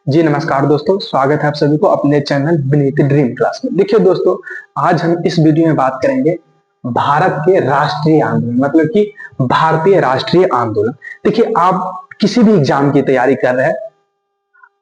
जी नमस्कार दोस्तों, स्वागत है आप सभी को अपने चैनल विनीत ड्रीम क्लास में। देखिए दोस्तों, आज हम इस वीडियो में बात करेंगे भारत के राष्ट्रीय आंदोलन, मतलब कि भारतीय राष्ट्रीय आंदोलन। देखिए, आप किसी भी एग्जाम की तैयारी कर रहे हैं,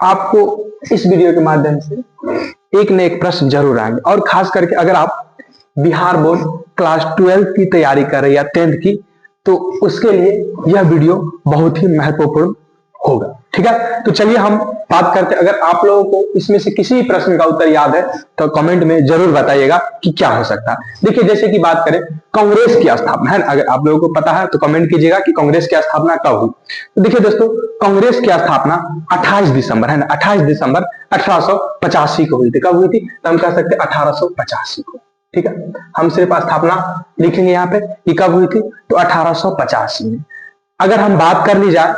आपको इस वीडियो के माध्यम से एक न एक प्रश्न जरूर आएंगे। और खास करके अगर आप बिहार बोर्ड क्लास 12 की तैयारी कर रहे हैं या 10th की, तो उसके लिए यह वीडियो बहुत ही महत्वपूर्ण होगा। ठीक है, तो चलिए हम बात करते हैं। अगर आप लोगों को इसमें से किसी भी प्रश्न का उत्तर याद है तो कमेंट में जरूर बताइएगा कि क्या हो सकता है। देखिए, जैसे कि बात करें कांग्रेस की स्थापना, है ना, अगर आप लोगों को पता है तो कमेंट कीजिएगा कि कांग्रेस की स्थापना कब हुई। तो देखिए दोस्तों, कांग्रेस की स्थापना 28 दिसंबर, है ना, 28 दिसंबर 1885 को हुई थी। कब हुई थी? तो हम कह सकते 1885 को। ठीक है, हम सिर्फ स्थापना लिखेंगे यहाँ पे कि कब हुई थी, तो 1885 में। अगर हम बात कर ली जाए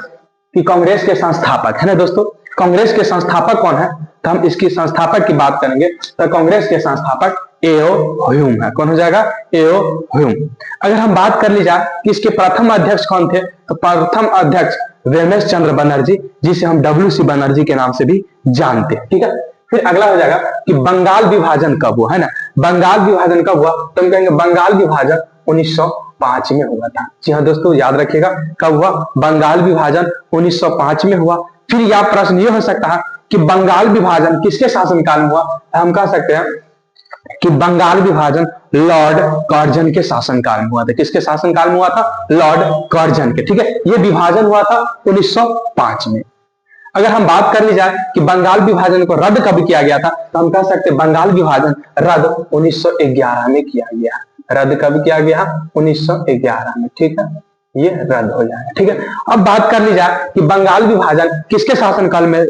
कि कांग्रेस के संस्थापक, है ना दोस्तों, कांग्रेस के संस्थापक कौन है, तो हम इसकी संस्थापक की बात करेंगे तो कांग्रेस के संस्थापक एओ ह्यूम है। कौन हो जाएगा? एओ ह्यूम। अगर हम बात कर ली जाए कि इसके प्रथम अध्यक्ष कौन थे, तो प्रथम अध्यक्ष रमेश चंद्र बनर्जी, जिसे हम डब्ल्यू.सी. बनर्जी के नाम से भी जानते हैं। ठीक है, फिर अगला हो जाएगा कि बंगाल विभाजन कब हुआ, है ना, बंगाल विभाजन कब हुआ, तो हम कहेंगे बंगाल विभाजन 1905 में हुआ था। जी हाँ दोस्तों, याद रखिएगा कब हुआ, बंगाल विभाजन 1905 में हुआ। फिर यह प्रश्न ये हो सकता है कि बंगाल विभाजन किसके शासनकाल में हुआ, हम कह सकते हैं कि बंगाल विभाजन लॉर्ड कर्जन के शासनकाल में हुआ था। किसके शासनकाल में हुआ था? लॉर्ड कर्जन के। ठीक है, ये विभाजन हुआ था 1905 में। अगर हम बात कर ली जाए कि बंगाल विभाजन को रद्द कब किया गया था, तो हम कह सकते हैं बंगाल विभाजन रद्द 1911 में किया गया। रद्द कब किया गया? 1911 में। ठीक है, ये रद्द हो जाएगा। ठीक है, अब बात कर ली जाए कि बंगाल विभाजन किसके शासनकाल में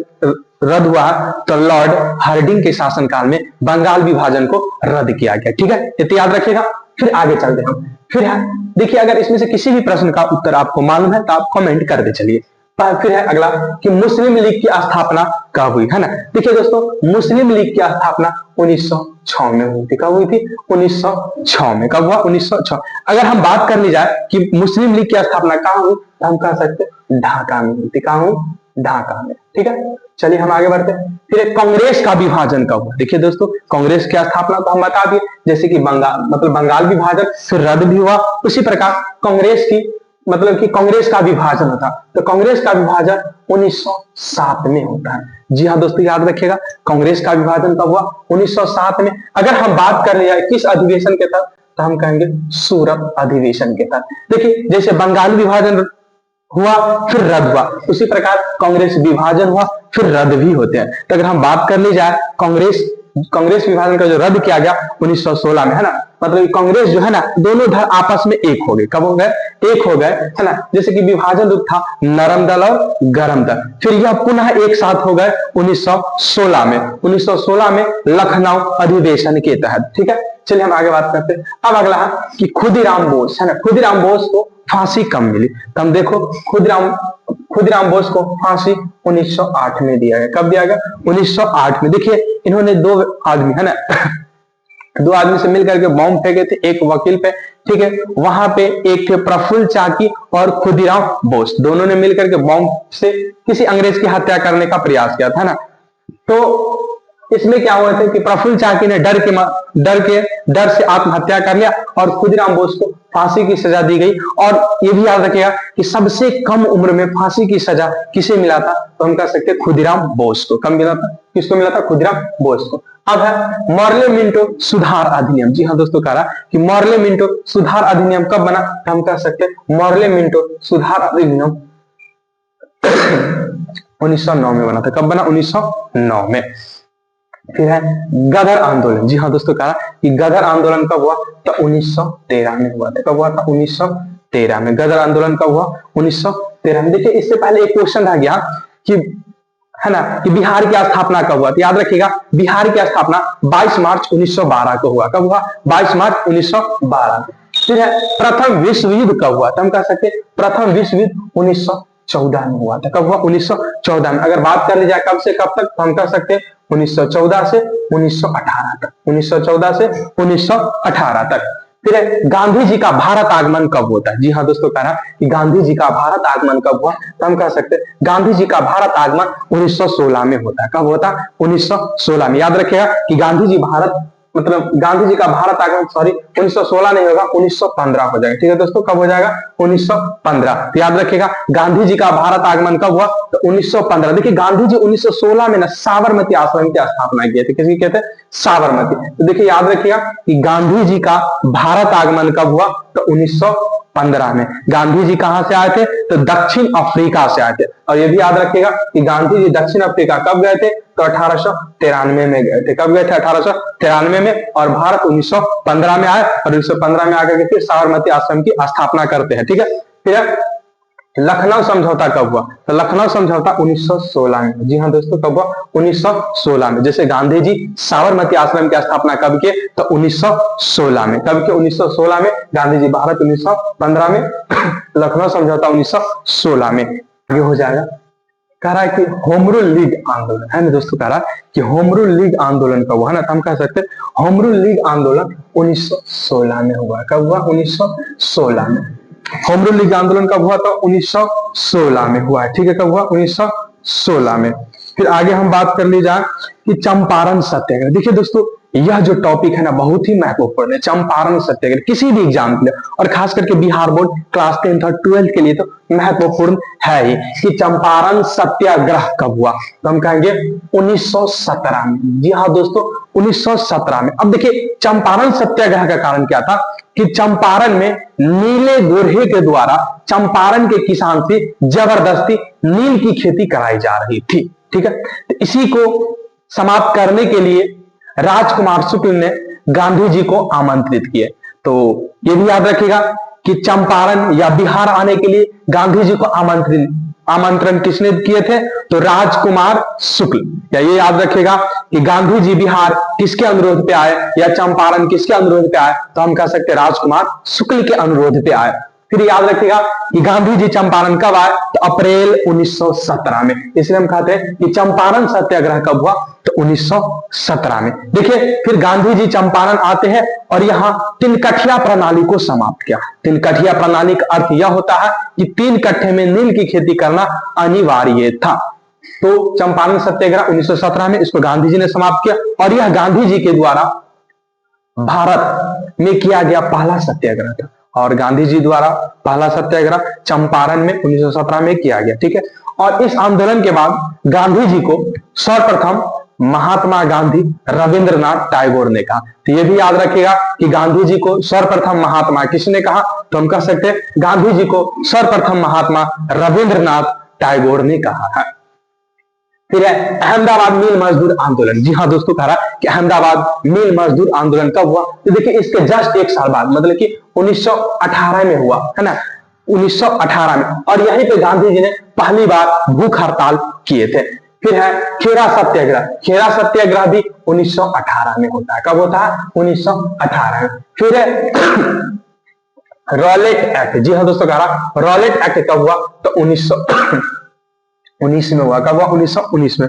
रद्द हुआ, तो लॉर्ड हार्डिंग के शासनकाल में बंगाल विभाजन को रद्द किया गया। ठीक है, इतना याद रखिएगा। फिर आगे चलते हम। फिर है, देखिए, अगर इसमें से किसी भी प्रश्न का उत्तर आपको मालूम है तो आप कमेंट कर दे। चलिए, फिर है अगला कि मुस्लिम लीग की स्थापना कब हुई, है ना। देखिए दोस्तों, मुस्लिम लीग की स्थापना 1906 में हुई थी। कब हुई थी? 1906 में। कब हुआ? 1906। अगर हम बात कर ली जाए कि मुस्लिम लीग की स्थापना कहाँ हुई, तो हम कह सकते ढाका में हुई थी। कहाँ हुई? ढाका में। ठीक है, चलिए हम आगे बढ़ते हैं। फिर कांग्रेस का विभाजन कब हुआ? देखिए दोस्तों, कांग्रेस की स्थापना तो हम बता दिए, जैसे कि बंगाल, मतलब बंगाल विभाजन फिर रद्द भी हुआ, उसी प्रकार कांग्रेस की, मतलब कि कांग्रेस का विभाजन होता, तो कांग्रेस का विभाजन 1907 में होता है। जी हाँ दोस्तों, याद रखिएगा कांग्रेस का विभाजन कब हुआ? 1907 में। अगर हम बात कर लिया किस अधिवेशन के तहत, तो हम कहेंगे सूरत अधिवेशन के तहत। देखिए, जैसे बंगाल विभाजन हुआ फिर रद्द हुआ, उसी प्रकार कांग्रेस विभाजन हुआ फिर रद्द भी होते हैं। तो अगर हम बात कर ली जाए कांग्रेस विभाजन का जो रद्द किया गया 1916 में, है ना, मतलब कांग्रेस जो है ना, दोनों दल आपस में एक हो गए। कब हो गए? एक हो गए, है ना। जैसे कि विभाजन रूप था नरम दल और गरम दल, फिर यह पुनः एक साथ हो गए 1916 में। 1916 में लखनऊ अधिवेशन के तहत। ठीक है, चलिए हम आगे बात करते हैं। अब अगला है कि खुदीराम बोस, है ना, खुदीराम बोस को फांसी कब मिली, तो हम देखो खुदीराम बोस को फांसी 1908 में दिया गया। कब दिया गया? 1908 में। देखिए, इन्होंने दो आदमी, है ना, दो आदमी से मिलकर के बॉम्ब फेंके थे एक वकील पे। ठीक है, वहां पे एक थे प्रफुल्ल चाकी और खुदीराम बोस, दोनों ने मिलकर के बॉम्ब से किसी अंग्रेज की हत्या करने का प्रयास किया था ना। तो इसमें क्या हुआ था कि प्रफुल्ल चाकी ने डर से आत्महत्या कर लिया और खुदीराम बोस को फांसी की सजा दी गई। और ये भी याद रखिएगा कि सबसे कम उम्र में फांसी की सजा किसे मिला था, तो हम कह सकते हैं खुदीराम बोस को। कब मिला था? किसको मिला था? खुदीराम बोस को। अब है मॉर्ले मिंटो सुधार अधिनियम। जी हाँ दोस्तों, कह रहा कि मॉर्ले मिंटो सुधार अधिनियम कब बना, तो हम कह सकते हैं मॉर्ले मिंटो सुधार अधिनियम 1909 में बना था। कब बना? 1909 में। फिर है गदर आंदोलन। जी हाँ दोस्तों, कहा कि गदर आंदोलन कब हुआ, तो 1913 में हुआ था। कब हुआ था? 1913 में। गदर आंदोलन कब हुआ? 1913 में। देखिए, इससे पहले एक क्वेश्चन रह गया कि, है ना, कि बिहार की स्थापना कब हुआ, तो याद रखिएगा बिहार की स्थापना 22 मार्च 1912 को हुआ। कब हुआ? 22 मार्च 1912। फिर है प्रथम विश्व युद्ध कब हुआ, तो हम कह सकते प्रथम विश्व युद्ध 1914 में हुआ था। कब हुआ? 1914 में। अगर बात कर ली जाए कब से कब तक, तो हम कह सकते 1914 से 1918 तक। 1914 से 1918 तक। फिर है गांधी जी का भारत आगमन कब होता है। जी हाँ दोस्तों, कह रहा कि गांधी जी का भारत आगमन कब हुआ, तो हम कह सकते हैं गांधी जी का भारत आगमन 1916 में होता है। कब होता है? 1916 में। याद रखिएगा कि गांधी जी भारत मतलब गांधी जी का भारत आगमन 1916 नहीं होगा, 1915 हो जाएगा। ठीक है दोस्तों, कब हो जाएगा? 1915। तो याद रखिएगा गांधी जी का भारत आगमन कब हुआ, तो 1915। देखिए गांधी जी 1916 में ना साबरमती आश्रम की स्थापना किए थे। किसकी कहते हैं? साबरमती। तो देखिए याद रखिएगा कि गांधी जी का भारत आगमन कब हुआ, तो 1915 में। गांधी जी कहां से आए थे, तो दक्षिण अफ्रीका से आए थे। और ये भी याद रखिएगा कि गांधी जी दक्षिण अफ्रीका कब गए थे, तो 1893 में गए थे। कब गए थे? 1893 में। और भारत 1915 में आए, और 1915 में आकर के फिर साबरमती आश्रम की स्थापना करते हैं। ठीक है। फिर लखनऊ समझौता कब हुआ, तो लखनऊ समझौता 1916 में। जी हाँ दोस्तों, कब हुआ? 1916 में। जैसे गांधी जी साबरमती आश्रम की स्थापना कब किए, तो 1916 में। कब किए? 1916 में। गांधी जी भारत 1915 में, लखनऊ समझौता 1916 में। आगे हो जाएगा, कह रहा है कि होम रूल लीग आंदोलन है ना दोस्तों, कह रहा है कि होम रूल लीग आंदोलन कब हुआ है ना, तो हम कह सकते हैं होम रूल लीग आंदोलन 1916 में हुआ। कब हुआ? 1916 में। होम रूल लीग आंदोलन कब हुआ? तो 1916 में हुआ है। ठीक है, कब हुआ? 1916 में। फिर आगे हम बात कर ली जाए कि चंपारण सत्याग्रह। देखिए दोस्तों, यह जो टॉपिक है ना बहुत ही महत्वपूर्ण है, चंपारण सत्याग्रह किसी भी एग्जाम के लिए, और खास करके बिहार बोर्ड क्लास 10th और 12th के लिए तो महत्वपूर्ण है ही कि चंपारण सत्याग्रह कब हुआ, तो हम कहेंगे 1917 में। जी हाँ दोस्तों, 1917 में। अब देखिए चंपारण सत्याग्रह का कारण क्या था कि चंपारण में नीले गोरे के द्वारा चंपारण के किसान से जबरदस्ती नील की खेती कराई जा रही थी। ठीक है, तो इसी को समाप्त करने के लिए राजकुमार शुक्ल ने गांधी जी को आमंत्रित किए। तो ये भी याद रखिएगा कि चंपारण या बिहार आने के लिए गांधी जी को आमंत्रण किसने किए थे, तो राजकुमार शुक्ल। या ये याद रखिएगा कि गांधी जी बिहार किसके अनुरोध पे आए या चंपारण किसके अनुरोध पे आए, तो हम कह सकते हैं राजकुमार शुक्ल के अनुरोध पे आए। फिर याद रखिएगा कि गांधी जी चंपारण कब आए, तो अप्रैल 1917 में। इसलिए हम कहते हैं कि चंपारण सत्याग्रह कब हुआ, तो 1917 में। देखिए फिर गांधी जी चंपारण आते हैं और यहां तिनकठिया प्रणाली को समाप्त किया। तिनकठिया प्रणाली का अर्थ यह होता है कि 3 कट्ठे में नील की खेती करना अनिवार्य था। तो चंपारण सत्याग्रह 1917 में इसको गांधी जी ने समाप्त किया, और यह गांधी जी के द्वारा भारत में किया गया पहला सत्याग्रह था। और गांधी जी द्वारा पहला सत्याग्रह चंपारण में 1917 में किया गया। ठीक है, और इस आंदोलन के बाद गांधी जी को सर्वप्रथम महात्मा गांधी रविंद्रनाथ टैगोर ने कहा। तो यह भी याद रखिएगा कि गांधी जी को सर्वप्रथम महात्मा किसने कहा, तो हम कह सकते हैं गांधी जी को सर्वप्रथम महात्मा रविंद्रनाथ टैगोर ने कहा है। फिर है अहमदाबाद मिल मजदूर आंदोलन। जी हाँ दोस्तों, कह रहा कि अहमदाबाद मिल मजदूर आंदोलन कब हुआ, तो देखिए इसके जस्ट 1 साल बाद, मतलब कि 1918 में हुआ है ना, 1918 में। और यहीं पे गांधी जी ने पहली बार भूख हड़ताल किए थे। फिर है खेरा सत्याग्रह। खेरा सत्याग्रह भी 1918 में होता है। कब होता है? 1918 में। फिर है रॉलेट एक्ट। जी हाँ दोस्तों, कह रहा रॉलेट एक्ट कब हुआ, तो 1919 में हुआ। कब हुआ? 1919 में।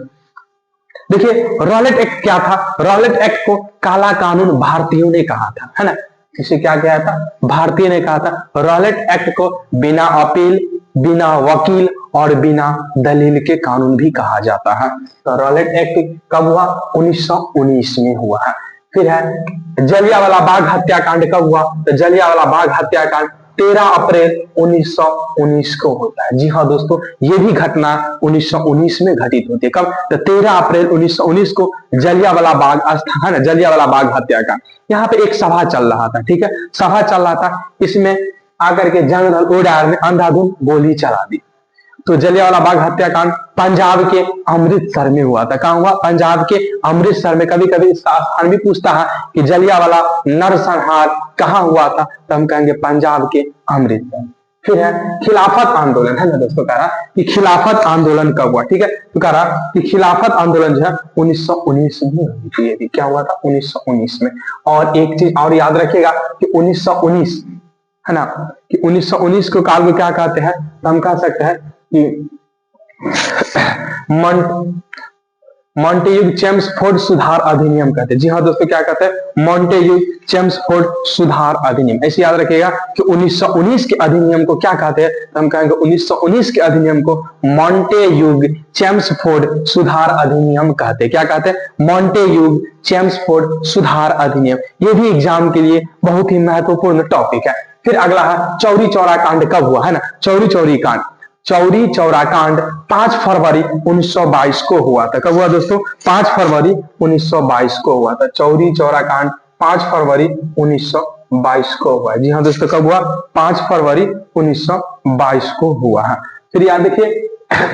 देखिए रॉलेट एक्ट क्या था, रॉलेट एक्ट को काला कानून भारतीयों ने कहा था, है ना। इसे क्या कहा था? भारतीय ने कहा था। रॉलेट एक्ट को बिना अपील, बिना वकील और बिना दलील के कानून भी कहा जाता है। तो रॉलेट एक्ट कब हुआ? 1919 में हुआ है। फिर है जलियांवाला बाग हत्याकांड कब हुआ, तो जलियांवाला बाग हत्याकांड 13 अप्रैल 1919 को होता है। जी हाँ दोस्तों, ये भी घटना 1919 में घटित होती है। कब? तो 13 अप्रैल 1919 को जलियांवाला बाग स्थान, जलियांवाला बाग हत्याकांड। यहाँ पे एक सभा चल रहा था। ठीक है, सभा चल रहा था, इसमें आकर के जनरल ओडायर ने अंधाधुंध गोली चला दी। तो जलियांवाला बाग हत्याकांड पंजाब के अमृतसर में हुआ था। कहां हुआ? पंजाब के अमृतसर में। कभी कभी इसका स्थान भी पूछता है कि जलियांवाला नरसंहार कहां हुआ था, तो हम कहेंगे पंजाब के अमृतसर। फिर है खिलाफत आंदोलन, है ना दोस्तों, कह रहा कि खिलाफत आंदोलन कब हुआ। ठीक है, तो कह रहा कि खिलाफत आंदोलन जो है 1919 में हुई थी। ये भी क्या हुआ था? 1919 में। और एक चीज और याद रखिएगा कि 1919 है ना, कि 1919 को काल को क्या कहते हैं, तो हम कह सकते हैं कि मॉन्टेग्यू चेम्सफोर्ड सुधार अधिनियम कहते हैं। जी हाँ दोस्तों, क्या कहते हैं? मॉन्टेग्यू चेम्सफोर्ड सुधार अधिनियम। ऐसे याद रखिएगा कि 1919 के अधिनियम को क्या कहते हैं? तो हम कहेंगे 1919 के अधिनियम को मॉन्टेग्यू चेम्सफोर्ड सुधार अधिनियम कहते हैं। क्या कहते हैं? मॉन्टेग्यू चेम्सफोर्ड सुधार अधिनियम। ये भी एग्जाम के लिए बहुत ही महत्वपूर्ण टॉपिक है। फिर अगला है चौरी चौरा कांड कब हुआ, है ना? चौरी कांड, चौरी चौरा कांड 5 फरवरी 1922 को हुआ था। कब हुआ दोस्तों? 5 फरवरी 1922 को हुआ था। चौरी चौरा कांड 5 फरवरी 1922 को हुआ। जी हाँ दोस्तों, कब हुआ? 5 फरवरी 1922 को हुआ है। फिर याद देखिए,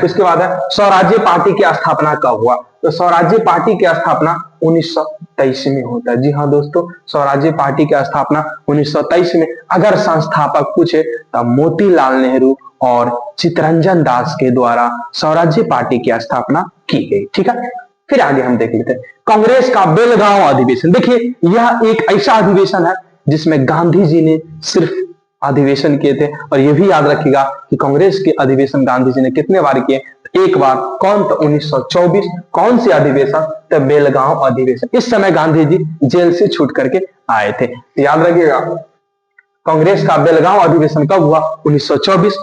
उसके बाद है स्वराज्य पार्टी की स्थापना कब हुआ? तो स्वराज्य पार्टी की स्थापना 1923 में होता है। जी हाँ दोस्तों, स्वराज्य पार्टी की स्थापना 1923 में। अगर संस्थापक पूछे तो मोतीलाल नेहरू और चित्तरंजन दास के द्वारा स्वराज्य पार्टी की स्थापना की गई। ठीक है, फिर आगे हम देख लेते हैं कांग्रेस का बेलगांव अधिवेशन। देखिए, यह एक ऐसा अधिवेशन है जिसमें गांधी जी ने सिर्फ अधिवेशन किए थे। और यह भी याद रखिएगा कि कांग्रेस के अधिवेशन गांधी जी ने कितने बार किए? एक बार। कौन? तो 1924। कौन से अधिवेशन? तो बेलगांव अधिवेशन। इस समय गांधी जी जेल से छूट करके आए थे। याद रखिएगा, कांग्रेस का बेलगांव अधिवेशन कब हुआ? 1924।